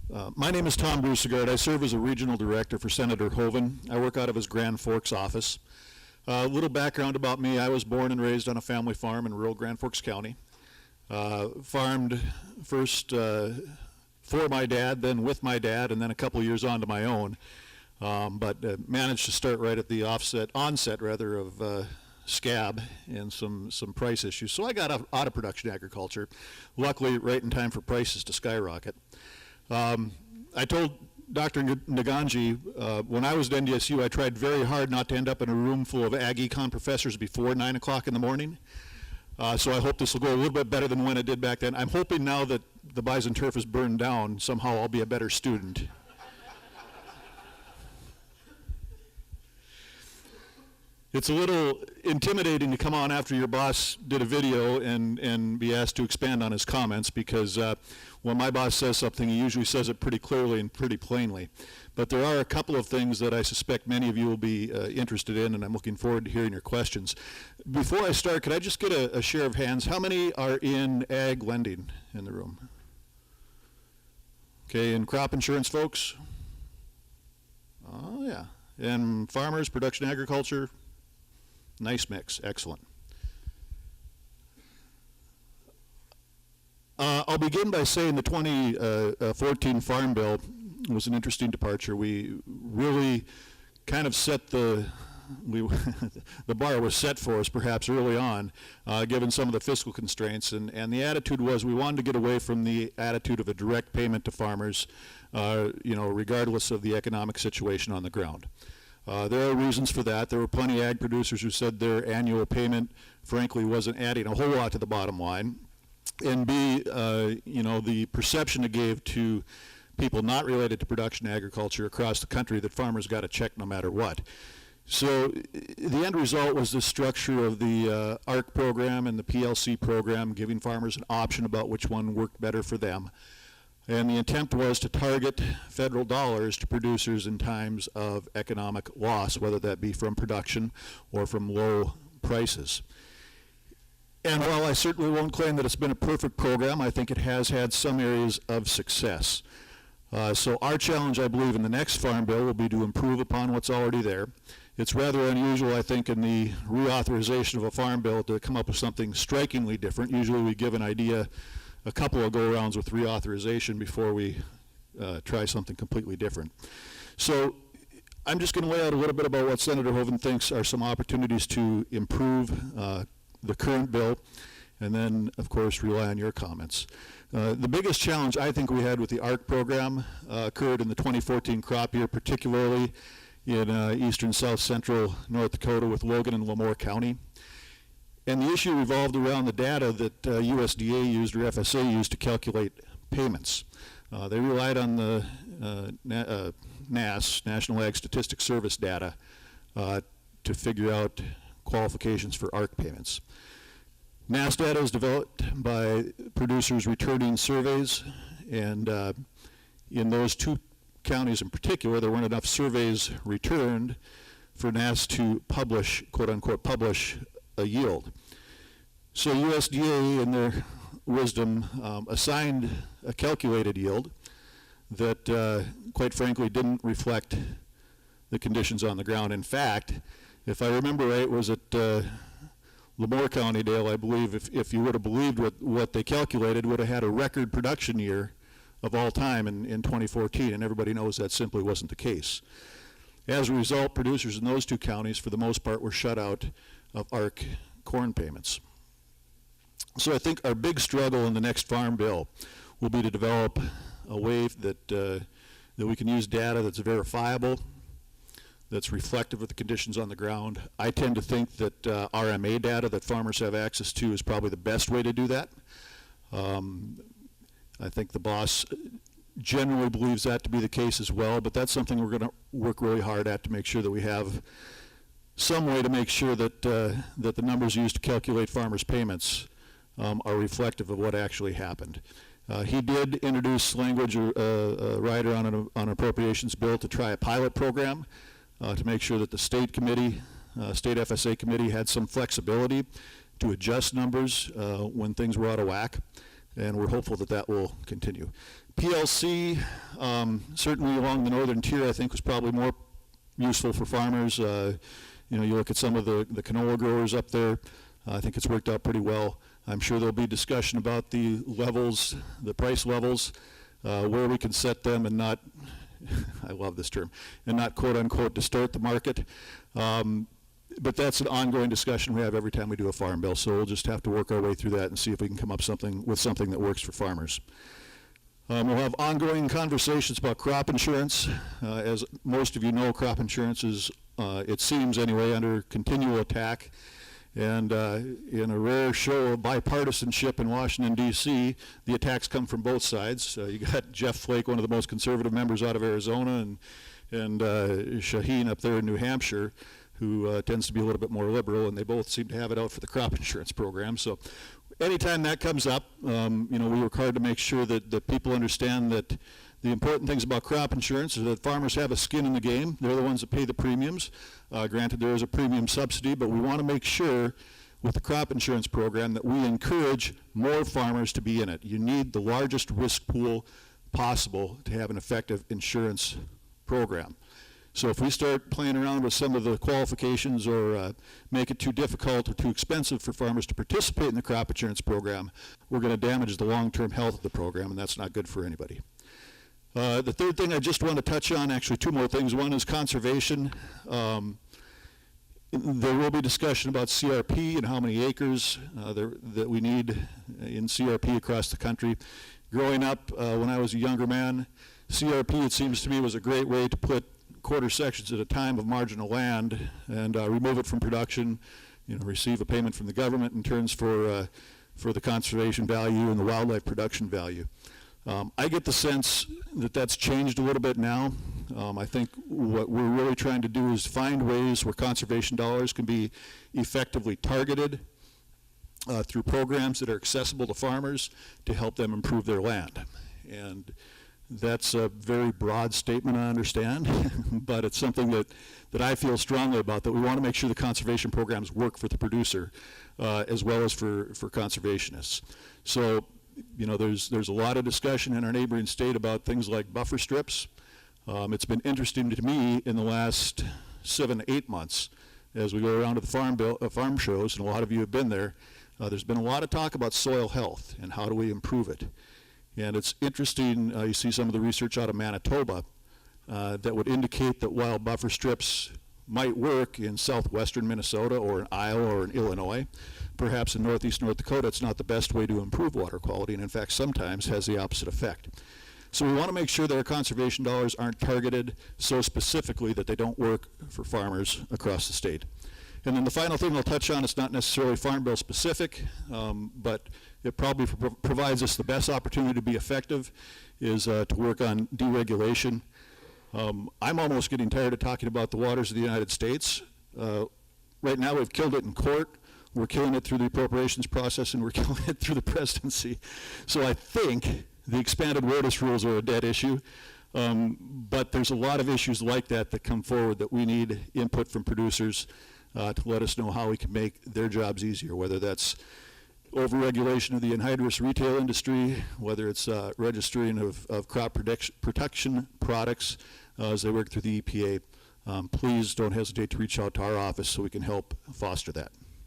My name is Tom Brusegaad. I serve as a regional director for Senator Hoeven. I work out of his Grand Forks office. A little background about me: I was born and raised on a family farm in rural Grand Forks County. Farmed first for my dad, then with my dad, and then a couple of years on to my own. But managed to start right at the onset of scab and some price issues. So I got out of production agriculture, luckily right in time for prices to skyrocket. I told Dr. Naganji when I was at NDSU, I tried very hard not to end up in a room full of ag econ professors before 9 o'clock in the morning. So I hope this will go a little bit better than when it did back then. I'm hoping now that the bison turf is burned down, somehow I'll be a better student. It's a little intimidating to come on after your boss did a video and be asked to expand on his comments, because when my boss says something, he usually says it pretty clearly and pretty plainly. But there are a couple of things that I suspect many of you will be interested in, and I'm looking forward to hearing your questions. Before I start, could I just get a share of hands? How many are in ag lending in the room? Okay, and crop insurance folks? Oh, yeah. And farmers, production agriculture? Nice mix, excellent. I'll begin by saying the 2014 Farm Bill was an interesting departure. We really kind of set the bar was set for us perhaps early on, given some of the fiscal constraints, and the attitude was we wanted to get away from the attitude of a direct payment to farmers, regardless of the economic situation on the ground. There are reasons for that. There were plenty of ag producers who said their annual payment, frankly, wasn't adding a whole lot to the bottom line. And B, the perception it gave to people not related to production agriculture across the country that farmers got a check no matter what. So the end result was the structure of the ARC program and the PLC program, giving farmers an option about which one worked better for them. And the intent was to target federal dollars to producers in times of economic loss, whether that be from production or from low prices. And while I certainly won't claim that it's been a perfect program, I think it has had some areas of success. So our challenge, I believe, in the next Farm Bill will be to improve upon what's already there. It's rather unusual, I think, in the reauthorization of a Farm Bill to come up with something strikingly different. Usually we give an idea, a couple of go-arounds with reauthorization before we try something completely different. So I'm just going to lay out a little bit about what Senator Hoeven thinks are some opportunities to improve the current bill, and then, of course, rely on your comments. The biggest challenge I think we had with the ARC program occurred in the 2014 crop year, particularly in eastern south central North Dakota with Logan and Lemoore County. And the issue revolved around the data that USDA used or FSA used to calculate payments. They relied on the NAS, National Ag Statistics Service data, to figure out qualifications for ARC payments. NAS data is developed by producers returning surveys, and in those two counties in particular, there weren't enough surveys returned for NAS to publish, quote unquote, publish a yield. So USDA, in their wisdom, assigned a calculated yield that, quite frankly, didn't reflect the conditions on the ground. In fact, if I remember right, was at Lemoore County, Dale, I believe, if you would have believed what they calculated, would have had a record production year of all time in 2014, and everybody knows that simply wasn't the case. As a result, producers in those two counties, for the most part, were shut out of ARC corn payments. So I think our big struggle in the next Farm Bill will be to develop a way that we can use data that's verifiable, that's reflective of the conditions on the ground. I tend to think that RMA data that farmers have access to is probably the best way to do that. I think the boss generally believes that to be the case as well, but that's something we're going to work really hard at to make sure that we have some way to make sure that that the numbers used to calculate farmers' payments are reflective of what actually happened. He did introduce language, a rider on an appropriations bill to try a pilot program to make sure that the state committee, state FSA committee, had some flexibility to adjust numbers when things were out of whack, and we're hopeful that that will continue. PLC, certainly along the northern tier, I think was probably more useful for farmers. You know, you look at some of the canola growers up there, I think it's worked out pretty well. I'm sure there'll be discussion about the levels, the price levels, where we can set them and not, I love this term, and not quote unquote distort the market. But that's an ongoing discussion we have every time we do a farm bill, so we'll just have to work our way through that and see if we can come up with something that works for farmers. We'll have ongoing conversations about crop insurance. As most of you know, crop insurance is, it seems anyway, under continual attack. And in a rare show of bipartisanship in Washington, D.C., the attacks come from both sides. You got Jeff Flake, one of the most conservative members out of Arizona, and Shaheen up there in New Hampshire, who tends to be a little bit more liberal, and they both seem to have it out for the crop insurance program. So anytime that comes up, you know, we work hard to make sure that people understand that the important things about crop insurance is that farmers have a skin in the game. They're the ones that pay the premiums. Granted, there is a premium subsidy, but we want to make sure with the crop insurance program that we encourage more farmers to be in it. You need the largest risk pool possible to have an effective insurance program. So if we start playing around with some of the qualifications or make it too difficult or too expensive for farmers to participate in the crop insurance program, we're going to damage the long-term health of the program, and that's not good for anybody. The third thing I just want to touch on, actually two more things. One is conservation. There will be discussion about CRP and how many acres that we need in CRP across the country. Growing up, when I was a younger man, CRP, it seems to me, was a great way to put quarter sections at a time of marginal land and remove it from production, you know, receive a payment from the government in terms for the conservation value and the wildlife production value. I get the sense that that's changed a little bit now. I think what we're really trying to do is find ways where conservation dollars can be effectively targeted through programs that are accessible to farmers to help them improve their land. And that's a very broad statement, I understand, but it's something that I feel strongly about, that we want to make sure the conservation programs work for the producer as well as for conservationists. So, you know, there's a lot of discussion in our neighboring state about things like buffer strips. It's been interesting to me in the last 7 to 8 months as we go around to the farm shows, and a lot of you have been there. There's been a lot of talk about soil health and how do we improve it. And it's interesting, you see some of the research out of Manitoba that would indicate that while buffer strips might work in southwestern Minnesota or in Iowa or in Illinois, perhaps in northeast North Dakota, it's not the best way to improve water quality, and in fact sometimes has the opposite effect. So we want to make sure that our conservation dollars aren't targeted so specifically that they don't work for farmers across the state. And then the final thing I'll touch on, it's not necessarily Farm Bill specific, but it probably provides us the best opportunity to be effective, is to work on deregulation. I'm almost getting tired of talking about the waters of the United States. Right now we've killed it in court. We're killing it through the appropriations process, and we're killing it through the presidency. So I think the expanded WOTUS rules are a dead issue. But there's a lot of issues like that that come forward that we need input from producers to let us know how we can make their jobs easier, whether that's overregulation of the anhydrous retail industry, whether it's registering of crop protection products as they work through the EPA. Please don't hesitate to reach out to our office so we can help foster that.